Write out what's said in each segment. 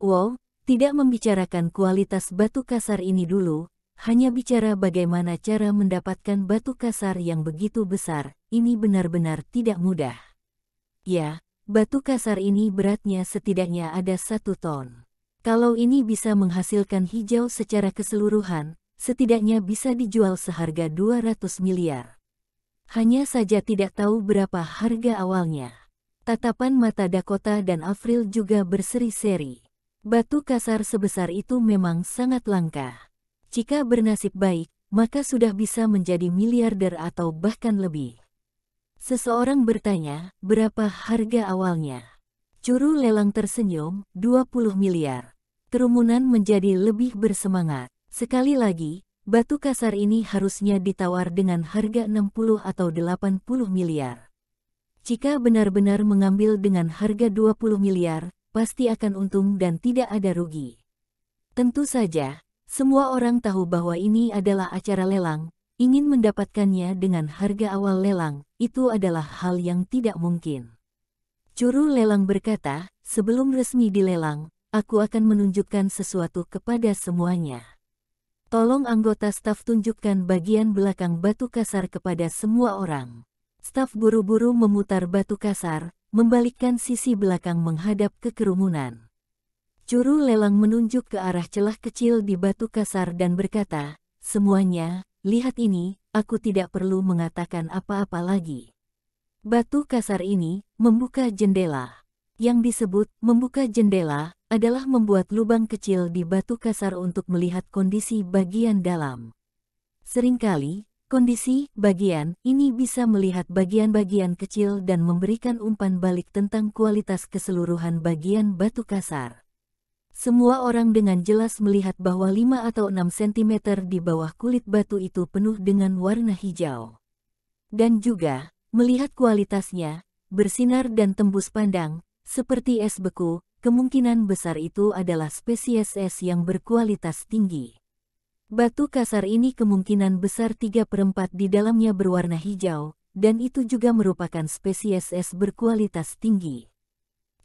Wow, tidak membicarakan kualitas batu kasar ini dulu, hanya bicara bagaimana cara mendapatkan batu kasar yang begitu besar, ini benar-benar tidak mudah. Ya, batu kasar ini beratnya setidaknya ada 1 ton. Kalau ini bisa menghasilkan hijau secara keseluruhan, setidaknya bisa dijual seharga 200 miliar. Hanya saja tidak tahu berapa harga awalnya. Tatapan mata Dakota dan Avril juga berseri-seri. Batu kasar sebesar itu memang sangat langka. Jika bernasib baik, maka sudah bisa menjadi miliarder atau bahkan lebih. Seseorang bertanya, berapa harga awalnya? Juru lelang tersenyum, 20 miliar. Kerumunan menjadi lebih bersemangat. Sekali lagi, batu kasar ini harusnya ditawar dengan harga 60 atau 80 miliar. Jika benar-benar mengambil dengan harga 20 miliar, pasti akan untung dan tidak ada rugi. Tentu saja, semua orang tahu bahwa ini adalah acara lelang, ingin mendapatkannya dengan harga awal lelang, itu adalah hal yang tidak mungkin. Juru lelang berkata, sebelum resmi dilelang, aku akan menunjukkan sesuatu kepada semuanya. Tolong anggota staf tunjukkan bagian belakang batu kasar kepada semua orang. Staf buru-buru memutar batu kasar, membalikkan sisi belakang menghadap ke kerumunan. Juru lelang menunjuk ke arah celah kecil di batu kasar dan berkata, semuanya, lihat ini, aku tidak perlu mengatakan apa-apa lagi. Batu kasar ini membuka jendela. Yang disebut membuka jendela adalah membuat lubang kecil di batu kasar untuk melihat kondisi bagian dalam. Seringkali, kondisi bagian ini bisa melihat bagian-bagian kecil dan memberikan umpan balik tentang kualitas keseluruhan bagian batu kasar. Semua orang dengan jelas melihat bahwa 5 atau 6 cm di bawah kulit batu itu penuh dengan warna hijau. Dan juga, melihat kualitasnya, bersinar dan tembus pandang, seperti es beku, kemungkinan besar itu adalah spesies es yang berkualitas tinggi. Batu kasar ini kemungkinan besar 3/4 di dalamnya berwarna hijau, dan itu juga merupakan spesies es berkualitas tinggi.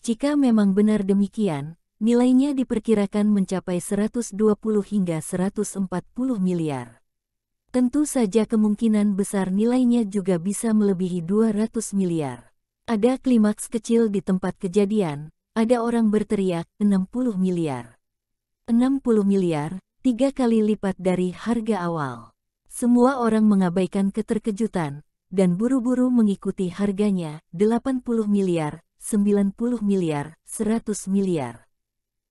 Jika memang benar demikian, nilainya diperkirakan mencapai 120 hingga 140 miliar. Tentu saja kemungkinan besar nilainya juga bisa melebihi 200 miliar. Ada klimaks kecil di tempat kejadian, ada orang berteriak 60 miliar. 60 miliar, 3 kali lipat dari harga awal. Semua orang mengabaikan keterkejutan, dan buru-buru mengikuti harganya, 80 miliar, 90 miliar, 100 miliar.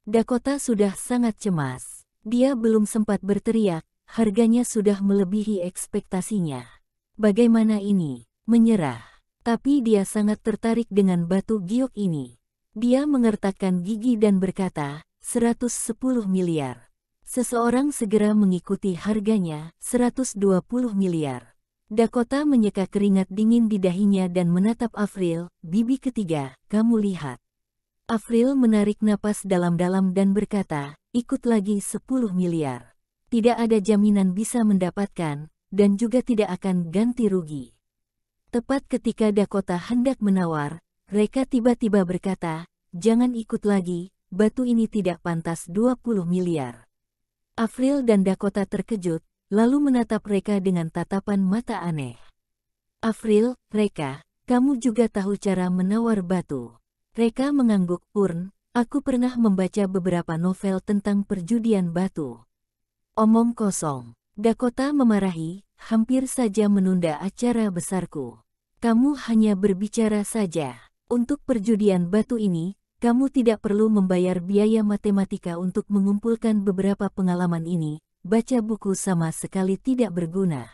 Dakota sudah sangat cemas. Dia belum sempat berteriak, harganya sudah melebihi ekspektasinya. Bagaimana ini? Menyerah. Tapi dia sangat tertarik dengan batu giok ini. Dia mengertakkan gigi dan berkata, 110 miliar. Seseorang segera mengikuti harganya, 120 miliar. Dakota menyeka keringat dingin di dahinya dan menatap Avril, bibi ketiga, kamu lihat. Avril menarik napas dalam-dalam dan berkata, ikut lagi 10 miliar. Tidak ada jaminan bisa mendapatkan, dan juga tidak akan ganti rugi. Tepat ketika Dakota hendak menawar, Reka tiba-tiba berkata, jangan ikut lagi, batu ini tidak pantas 20 miliar. Avril dan Dakota terkejut, lalu menatap Reka dengan tatapan mata aneh. Avril, Reka, kamu juga tahu cara menawar batu. Reka mengangguk, aku pernah membaca beberapa novel tentang perjudian batu. Omong kosong. Dakota memarahi, hampir saja menunda acara besarku. Kamu hanya berbicara saja. Untuk perjudian batu ini, kamu tidak perlu membayar biaya matematika untuk mengumpulkan beberapa pengalaman ini, baca buku sama sekali tidak berguna.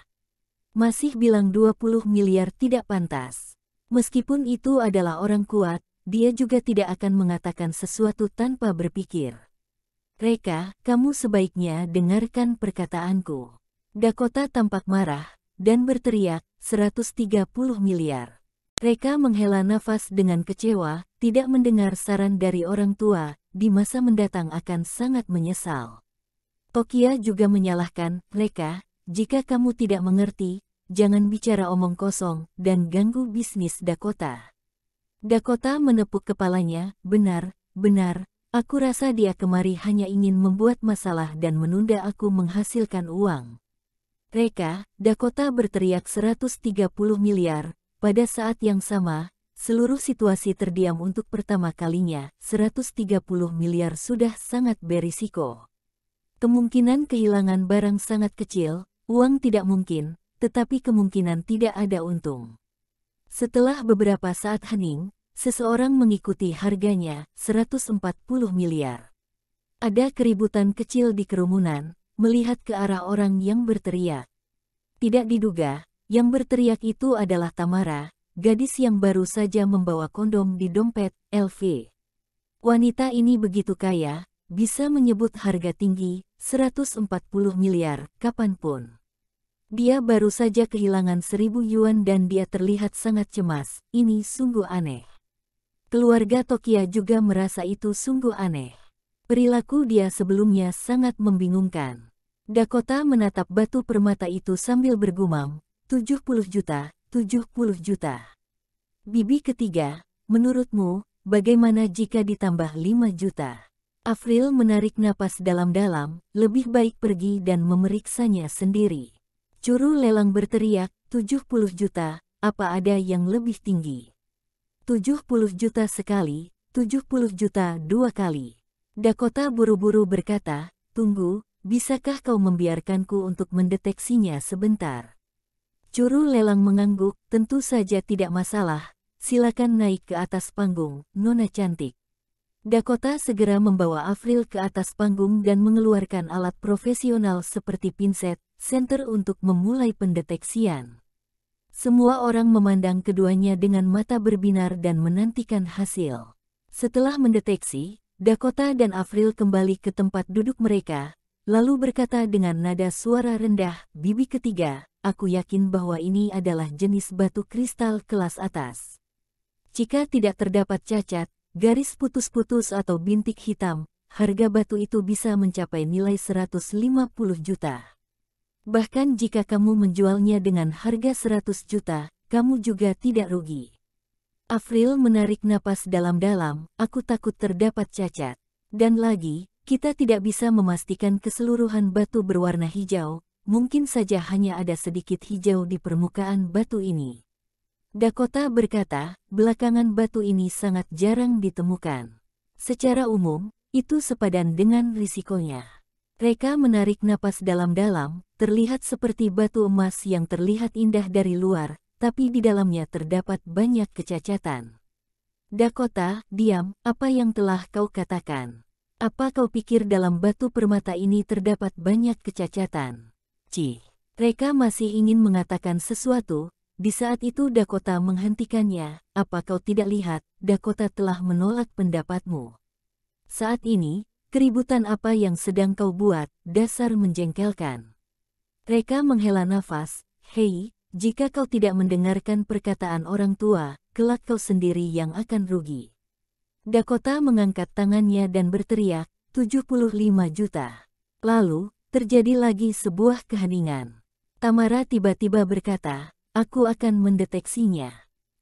Masih bilang 20 miliar tidak pantas. Meskipun itu adalah orang kuat, dia juga tidak akan mengatakan sesuatu tanpa berpikir. Reka, kamu sebaiknya dengarkan perkataanku. Dakota tampak marah, dan berteriak, 130 miliar. Reka menghela nafas dengan kecewa, tidak mendengar saran dari orang tua, di masa mendatang akan sangat menyesal. Tokia juga menyalahkan, Reka, jika kamu tidak mengerti, jangan bicara omong kosong, dan ganggu bisnis Dakota. Dakota menepuk kepalanya, benar, Aku rasa dia kemari hanya ingin membuat masalah dan menunda aku menghasilkan uang. Reka, Dakota berteriak 130 miliar. Pada saat yang sama, seluruh situasi terdiam untuk pertama kalinya. 130 miliar sudah sangat berisiko. Kemungkinan kehilangan barang sangat kecil, uang tidak mungkin, tetapi kemungkinan tidak ada untung. Setelah beberapa saat hening, seseorang mengikuti harganya, 140 miliar. Ada keributan kecil di kerumunan, melihat ke arah orang yang berteriak. Tidak diduga, yang berteriak itu adalah Tamara, gadis yang baru saja membawa kondom di dompet, LV. Wanita ini begitu kaya, bisa menyebut harga tinggi, 140 miliar, kapanpun. Dia baru saja kehilangan 1.000 yuan dan dia terlihat sangat cemas, ini sungguh aneh. Keluarga Tokia juga merasa itu sungguh aneh. Perilaku dia sebelumnya sangat membingungkan. Dakota menatap batu permata itu sambil bergumam, 70 juta, 70 juta. Bibi ketiga, menurutmu, bagaimana jika ditambah 5 juta? Afril menarik napas dalam-dalam, lebih baik pergi dan memeriksanya sendiri. Juru lelang berteriak, 70 juta, apa ada yang lebih tinggi? 70 juta sekali, 70 juta 2 kali. Dakota buru-buru berkata, tunggu, bisakah kau membiarkanku untuk mendeteksinya sebentar? Juru lelang mengangguk, tentu saja tidak masalah, silakan naik ke atas panggung, Nona cantik. Dakota segera membawa Afril ke atas panggung dan mengeluarkan alat profesional seperti pinset, senter untuk memulai pendeteksian. Semua orang memandang keduanya dengan mata berbinar dan menantikan hasil. Setelah mendeteksi, Dakota dan Afril kembali ke tempat duduk mereka, lalu berkata dengan nada suara rendah, bibi ketiga, aku yakin bahwa ini adalah jenis batu kristal kelas atas. Jika tidak terdapat cacat, garis putus-putus atau bintik hitam, harga batu itu bisa mencapai nilai 150 juta. Bahkan jika kamu menjualnya dengan harga 100 juta, kamu juga tidak rugi. Afril menarik napas dalam-dalam, aku takut terdapat cacat. Dan lagi, kita tidak bisa memastikan keseluruhan batu berwarna hijau, mungkin saja hanya ada sedikit hijau di permukaan batu ini. Dakota berkata, belakangan batu ini sangat jarang ditemukan. Secara umum, itu sepadan dengan risikonya. Reka menarik napas dalam-dalam, terlihat seperti batu emas yang terlihat indah dari luar, tapi di dalamnya terdapat banyak kecacatan. Dakota, diam, apa yang telah kau katakan? Apa kau pikir dalam batu permata ini terdapat banyak kecacatan? Cih, Reka masih ingin mengatakan sesuatu, di saat itu Dakota menghentikannya, apa kau tidak lihat, Dakota telah menolak pendapatmu. Saat ini, keributan apa yang sedang kau buat, dasar menjengkelkan. Reka menghela nafas, hei, jika kau tidak mendengarkan perkataan orang tua, kelak kau sendiri yang akan rugi. Dakota mengangkat tangannya dan berteriak, 75 juta. Lalu, terjadi lagi sebuah keheningan. Tamara tiba-tiba berkata, aku akan mendeteksinya.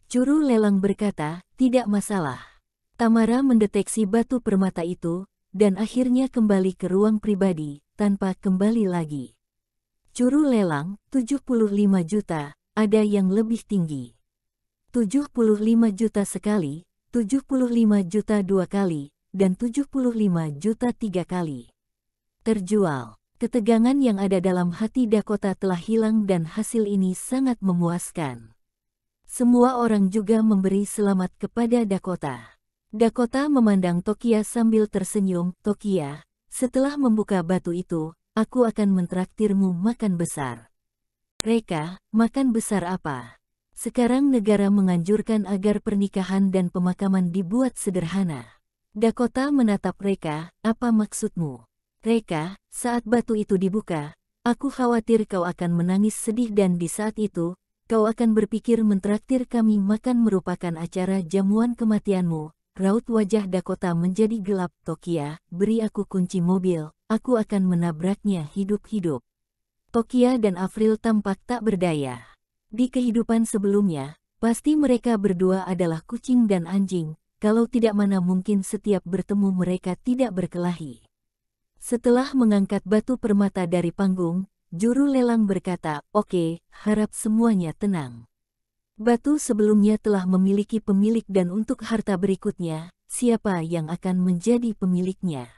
Juru lelang berkata, tidak masalah. Tamara mendeteksi batu permata itu, dan akhirnya kembali ke ruang pribadi, tanpa kembali lagi. Juru lelang, 75 juta, ada yang lebih tinggi. 75 juta sekali, 75 juta 2 kali, dan 75 juta 3 kali. Terjual. Ketegangan yang ada dalam hati Dakota telah hilang dan hasil ini sangat memuaskan. Semua orang juga memberi selamat kepada Dakota. Dakota memandang Tokia sambil tersenyum, Tokia, setelah membuka batu itu, aku akan mentraktirmu makan besar. Reka, makan besar apa? Sekarang negara menganjurkan agar pernikahan dan pemakaman dibuat sederhana. Dakota menatap Reka, apa maksudmu? Reka, saat batu itu dibuka, aku khawatir kau akan menangis sedih dan di saat itu, kau akan berpikir mentraktir kami makan merupakan acara jamuan kematianmu. Raut wajah Dakota menjadi gelap. Tokia, beri aku kunci mobil, aku akan menabraknya hidup-hidup. Tokia dan Afril tampak tak berdaya. Di kehidupan sebelumnya, pasti mereka berdua adalah kucing dan anjing, kalau tidak mana mungkin setiap bertemu mereka tidak berkelahi. Setelah mengangkat batu permata dari panggung, juru lelang berkata, "Oke, harap semuanya tenang. Batu sebelumnya telah memiliki pemilik dan untuk harta berikutnya, siapa yang akan menjadi pemiliknya?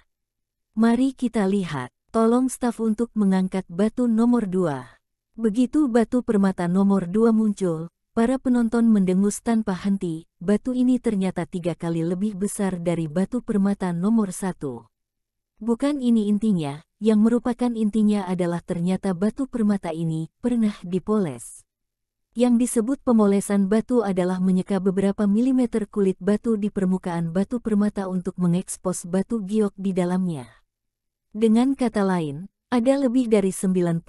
Mari kita lihat. Tolong staf untuk mengangkat batu nomor 2. Begitu batu permata nomor 2 muncul, para penonton mendengus tanpa henti. Batu ini ternyata 3 kali lebih besar dari batu permata nomor 1. Bukan ini intinya, yang merupakan intinya adalah ternyata batu permata ini pernah dipoles. Yang disebut pemolesan batu adalah menyeka beberapa milimeter kulit batu di permukaan batu permata untuk mengekspos batu giok di dalamnya. Dengan kata lain, ada lebih dari 90%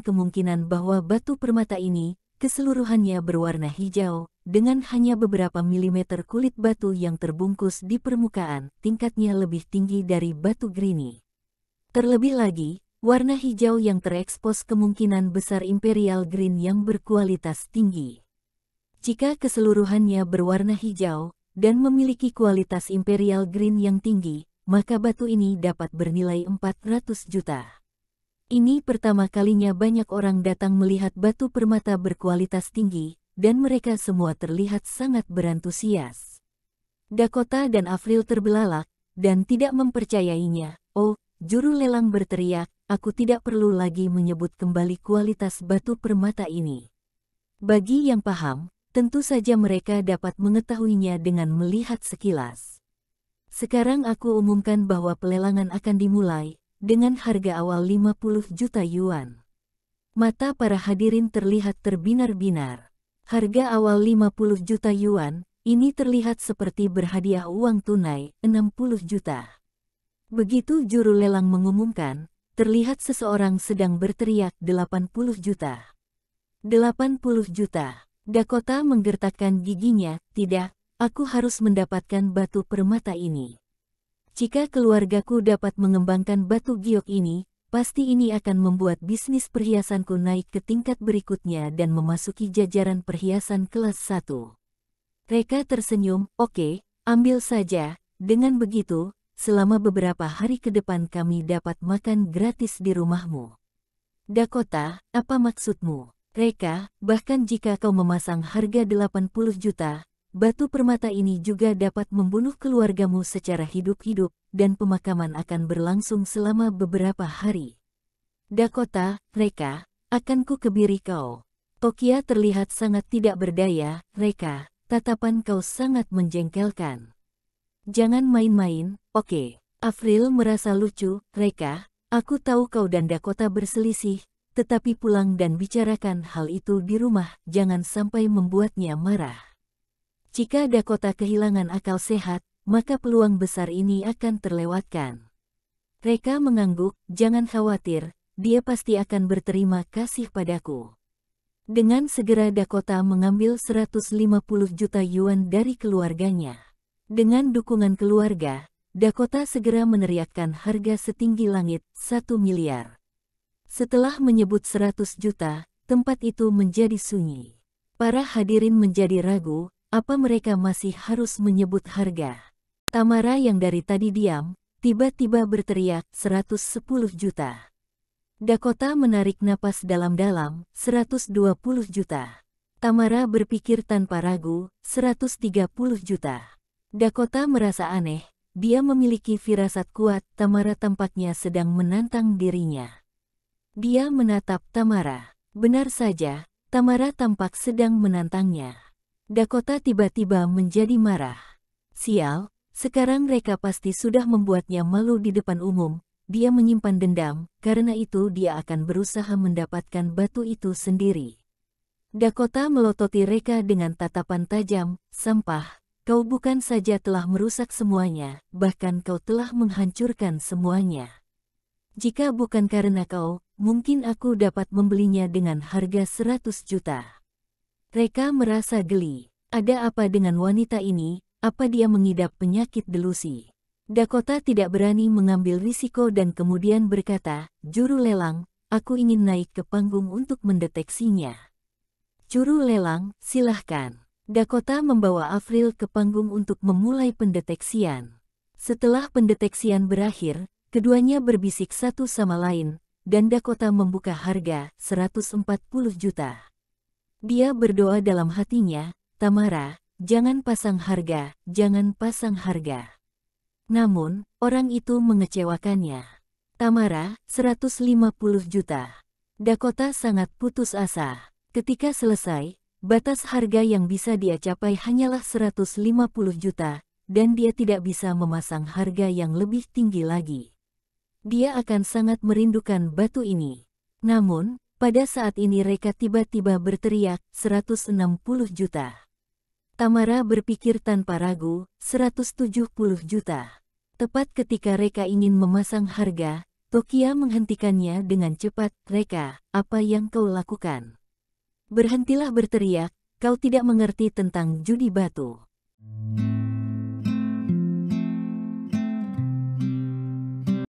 kemungkinan bahwa batu permata ini keseluruhannya berwarna hijau, dengan hanya beberapa milimeter kulit batu yang terbungkus di permukaan, tingkatnya lebih tinggi dari batu grini. Terlebih lagi, warna hijau yang terekspos kemungkinan besar imperial green yang berkualitas tinggi. Jika keseluruhannya berwarna hijau dan memiliki kualitas imperial green yang tinggi, maka batu ini dapat bernilai 400 juta. Ini pertama kalinya banyak orang datang melihat batu permata berkualitas tinggi, dan mereka semua terlihat sangat berantusias. Dakota dan Avril terbelalak, dan tidak mempercayainya. "Oh," juru lelang berteriak, "aku tidak perlu lagi menyebut kembali kualitas batu permata ini. Bagi yang paham, tentu saja mereka dapat mengetahuinya dengan melihat sekilas. Sekarang aku umumkan bahwa pelelangan akan dimulai, dengan harga awal 50 juta yuan." Mata para hadirin terlihat terbinar-binar. Harga awal 50 juta yuan, ini terlihat seperti berhadiah uang tunai, 60 juta. Begitu juru lelang mengumumkan, terlihat seseorang sedang berteriak 80 juta. 80 juta. Dakota menggertakkan giginya, "Tidak. Aku harus mendapatkan batu permata ini. Jika keluargaku dapat mengembangkan batu giok ini, pasti ini akan membuat bisnis perhiasanku naik ke tingkat berikutnya dan memasuki jajaran perhiasan kelas 1. Reka tersenyum, "Oke, ambil saja. Dengan begitu, selama beberapa hari ke depan kami dapat makan gratis di rumahmu." Dakota, "Apa maksudmu?" "Reka, bahkan jika kau memasang harga 80 juta, batu permata ini juga dapat membunuh keluargamu secara hidup-hidup, dan pemakaman akan berlangsung selama beberapa hari." Dakota, "Reka, akan ku kebiri kau." Tokia terlihat sangat tidak berdaya. "Reka, tatapan kau sangat menjengkelkan. Jangan main-main, oke?" Avril merasa lucu. "Reka, aku tahu kau dan Dakota berselisih, tetapi pulang dan bicarakan hal itu di rumah, jangan sampai membuatnya marah. Jika Dakota kehilangan akal sehat, maka peluang besar ini akan terlewatkan." Reka mengangguk, "Jangan khawatir, dia pasti akan berterima kasih padaku." Dengan segera Dakota mengambil 150 juta yuan dari keluarganya. Dengan dukungan keluarga, Dakota segera meneriakkan harga setinggi langit, 1 miliar. Setelah menyebut 100 juta, tempat itu menjadi sunyi. Para hadirin menjadi ragu, apa mereka masih harus menyebut harga? Tamara yang dari tadi diam, tiba-tiba berteriak, 110 juta. Dakota menarik napas dalam-dalam, 120 juta. Tamara berpikir tanpa ragu, 130 juta. Dakota merasa aneh, dia memiliki firasat kuat, Tamara tampaknya sedang menantang dirinya. Dia menatap Tamara. Benar saja, Tamara tampak sedang menantangnya. Dakota tiba-tiba menjadi marah. Sial, sekarang Reka pasti sudah membuatnya malu di depan umum. Dia menyimpan dendam, karena itu dia akan berusaha mendapatkan batu itu sendiri. Dakota melototi Reka dengan tatapan tajam, "Sampah, kau bukan saja telah merusak semuanya, bahkan kau telah menghancurkan semuanya. Jika bukan karena kau, mungkin aku dapat membelinya dengan harga 100 juta. Reka merasa geli. Ada apa dengan wanita ini? Apa dia mengidap penyakit delusi? Dakota tidak berani mengambil risiko dan kemudian berkata, "Juru lelang, aku ingin naik ke panggung untuk mendeteksinya." "Juru lelang, silahkan." Dakota membawa Avril ke panggung untuk memulai pendeteksian. Setelah pendeteksian berakhir, keduanya berbisik satu sama lain, dan Dakota membuka harga 140 juta. Dia berdoa dalam hatinya, "Tamara, jangan pasang harga, jangan pasang harga." Namun, orang itu mengecewakannya. "Tamara, 150 juta." Dakota sangat putus asa. Ketika selesai, batas harga yang bisa dia capai hanyalah 150 juta, dan dia tidak bisa memasang harga yang lebih tinggi lagi. Dia akan sangat merindukan batu ini. Namun, pada saat ini Reka tiba-tiba berteriak, 160 juta. Tamara berpikir tanpa ragu, 170 juta. Tepat ketika Reka ingin memasang harga, Tokia menghentikannya dengan cepat. "Reka, apa yang kau lakukan? Berhentilah berteriak, kau tidak mengerti tentang judi batu."